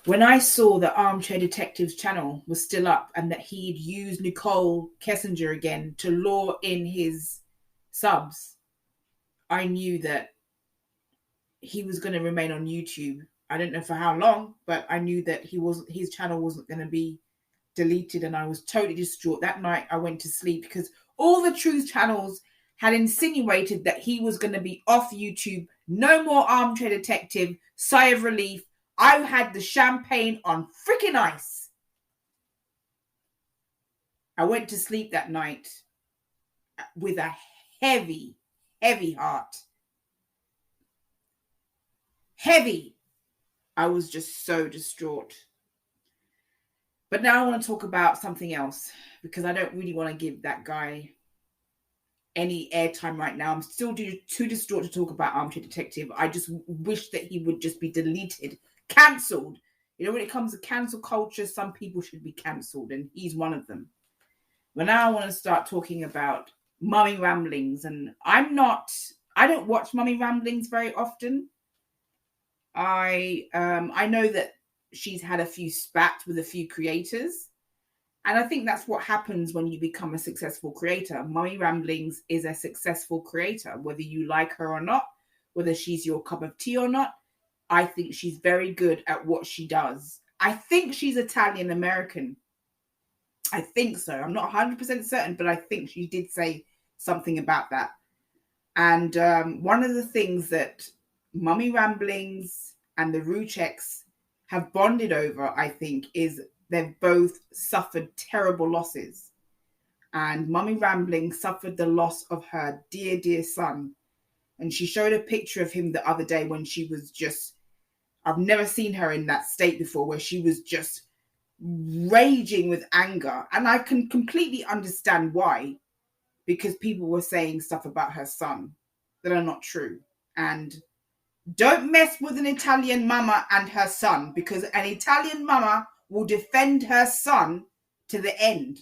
When I saw that Armchair Detective's channel was still up and that he'd used Nicole Kessinger again to lure in his subs, I knew that he was going to remain on YouTube. I don't know for how long, but I knew that his channel wasn't going to be deleted, and I was totally distraught. That night I went to sleep because all the truth channels had insinuated that he was going to be off YouTube. No more Armchair Detective. Sigh of relief. I had the champagne on freaking ice. I went to sleep that night with a heavy, heavy heart. Heavy. I was just so distraught. But now I want to talk about something else because I don't really want to give that guy any airtime right now. I'm still too distraught to talk about Armchair Detective. I just wish that he would just be deleted, cancelled. You know, when it comes to cancel culture, some people should be cancelled, and he's one of them. But now I want to start talking about Mummy Ramblings, and I don't watch Mummy Ramblings very often. I know that she's had a few spats with a few creators. And I think that's what happens when you become a successful creator. Mummy Ramblings is a successful creator, whether you like her or not, whether she's your cup of tea or not. I think she's very good at what she does. I think she's Italian American. I think so. I'm not 100% certain, but I think she did say something about that. And one of the things that Mummy Ramblings and the Rucheks have bonded over, I think, is they've both suffered terrible losses. And Mummy Rambling suffered the loss of her dear, dear son. And she showed a picture of him the other day when she was just, I've never seen her in that state before, where she was just raging with anger. And I can completely understand why, because people were saying stuff about her son that are not true. And don't mess with an Italian mama and her son, because an Italian mama will defend her son to the end.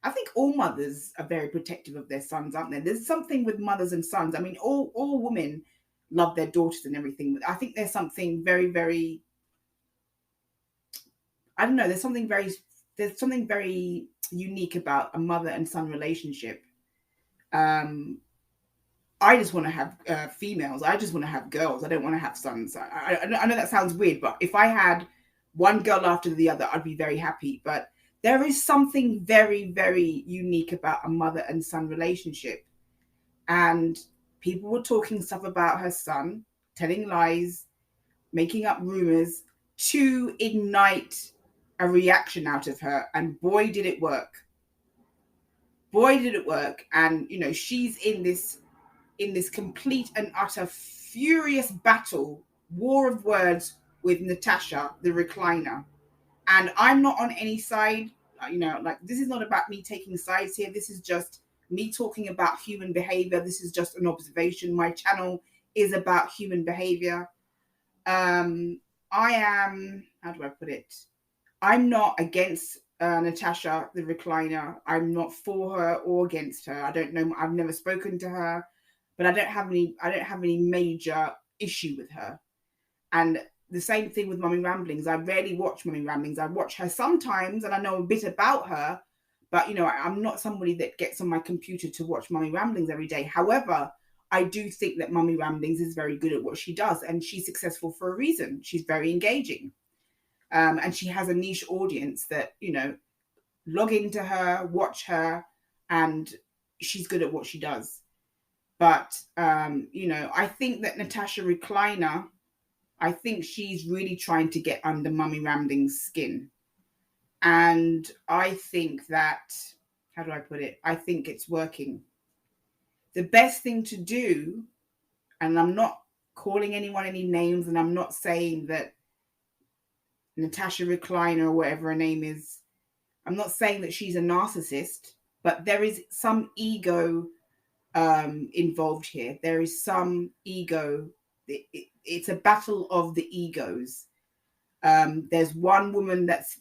I think all mothers are very protective of their sons, aren't they? There's something with mothers and sons. I mean, all women love their daughters and everything. I think there's something very, very, I don't know, there's something very unique about a mother and son relationship. I just want to have females. I just want to have girls. I don't want to have sons. I know that sounds weird, but if I had one girl after the other, I'd be very happy. But there is something very, very unique about a mother and son relationship. And people were talking stuff about her son, telling lies, making up rumors to ignite a reaction out of her. And boy, did it work. Boy, did it work. And, you know, she's in this complete and utter furious battle, war of words with Natasha, the recliner. And I'm not on any side, you know, like, this is not about me taking sides here. This is just me talking about human behavior. This is just an observation. My channel is about human behavior. I am, how do I put it? I'm not against Natasha, the recliner. I'm not for her or against her. I don't know. I've never spoken to her. But I don't have any major issue with her. And the same thing with Mummy Ramblings. I rarely watch Mummy Ramblings. I watch her sometimes and I know a bit about her, but you know, I'm not somebody that gets on my computer to watch Mummy Ramblings every day. However, I do think that Mummy Ramblings is very good at what she does, and she's successful for a reason. She's very engaging. And she has a niche audience that, you know, log into her, watch her, and she's good at what she does. But, you know, I think that Natasha Recliner, I think she's really trying to get under Mummy Rambling's skin. And I think that, how do I put it? I think it's working. The best thing to do, and I'm not calling anyone any names, and I'm not saying that Natasha Recliner or whatever her name is, I'm not saying that she's a narcissist, but there is some ego involved here. There is some ego. It's a battle of the egos. There's one woman that's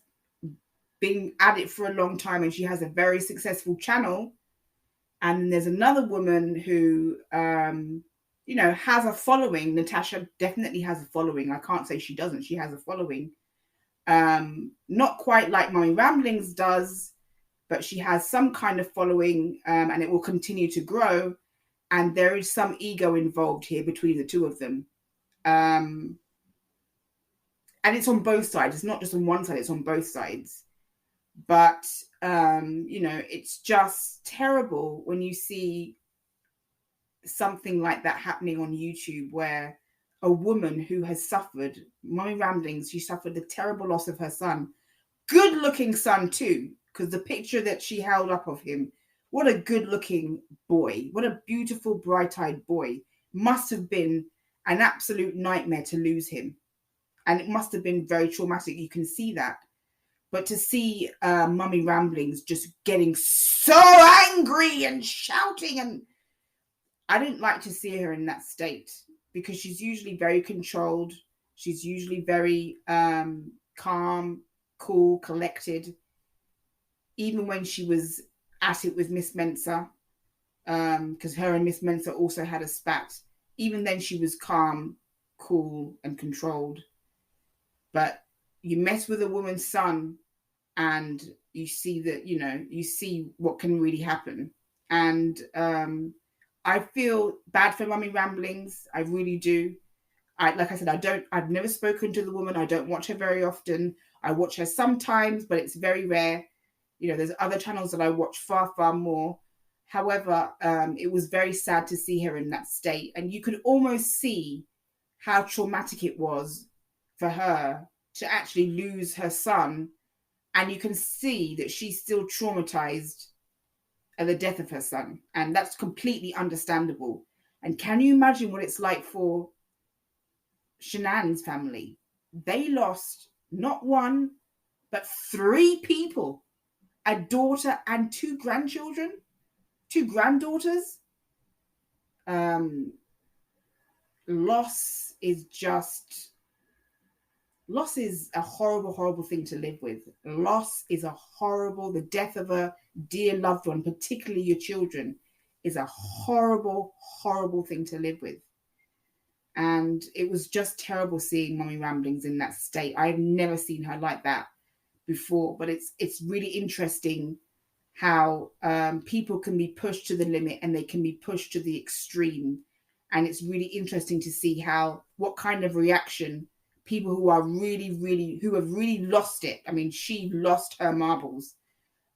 been at it for a long time and she has a very successful channel, and there's another woman who you know, has a following. Natasha definitely has a following. I can't say she doesn't. She has a following, Not quite like Mummy Ramblings does, but she has some kind of following, and it will continue to grow. And there is some ego involved here between the two of them. And it's on both sides. It's not just on one side, it's on both sides. But, it's just terrible when you see something like that happening on YouTube, where a woman who has suffered, Mummy Ramblings, she suffered the terrible loss of her son. Good looking son too, because the picture that she held up of him, what a good looking boy. What a beautiful, bright eyed boy. Must have been an absolute nightmare to lose him. And it must have been very traumatic. You can see that. But to see Mummy Ramblings just getting so angry and shouting, and I didn't like to see her in that state, because she's usually very controlled. She's usually very calm, cool, collected. Even when she was at it with Miss Mensa, because her and Miss Mensa also had a spat. Even then she was calm, cool, and controlled. But you mess with a woman's son and you see that, you see what can really happen. And I feel bad for Mummy Ramblings. I really do. Like I said, I've never spoken to the woman. I don't watch her very often. I watch her sometimes, but it's very rare. There's other channels that I watch far, far more. However, it was very sad to see her in that state. And you could almost see how traumatic it was for her to actually lose her son. And you can see that she's still traumatized at the death of her son. And that's completely understandable. And can you imagine what it's like for Shanann's family? They lost not one, but 3 people. A daughter and 2 grandchildren, 2 granddaughters. Loss is a horrible, horrible thing to live with. Loss is the death of a dear loved one, particularly your children, is a horrible, horrible thing to live with. And it was just terrible seeing Mummy Ramblings in that state. I've never seen her like that before, but it's really interesting how people can be pushed to the limit and they can be pushed to the extreme. And it's really interesting to see what kind of reaction people who are who have really lost it. I mean, she lost her marbles.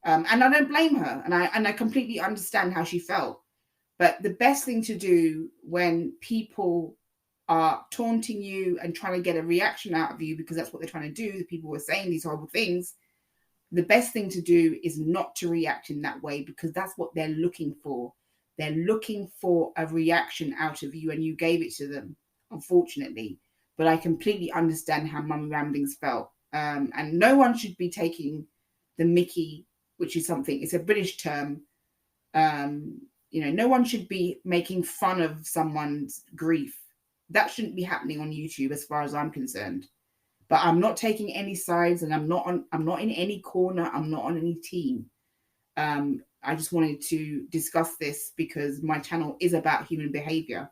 And I don't blame her. And I completely understand how she felt. But the best thing to do when people are taunting you and trying to get a reaction out of you, because that's what they're trying to do, the people who are saying these horrible things, the best thing to do is not to react in that way, because that's what they're looking for. They're looking for a reaction out of you, and you gave it to them, unfortunately. But I completely understand how Mummy Ramblings felt. And no one should be taking the mickey, which is something, it's a British term. No one should be making fun of someone's grief. That shouldn't be happening on YouTube as far as I'm concerned. But I'm not taking any sides, and I'm not in any corner. I'm not on any team. I just wanted to discuss this because my channel is about human behavior,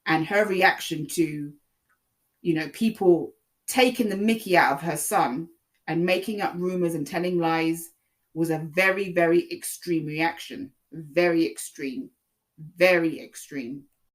and her reaction to, people taking the mickey out of her son and making up rumors and telling lies was a very, very extreme reaction. Very extreme. Very extreme.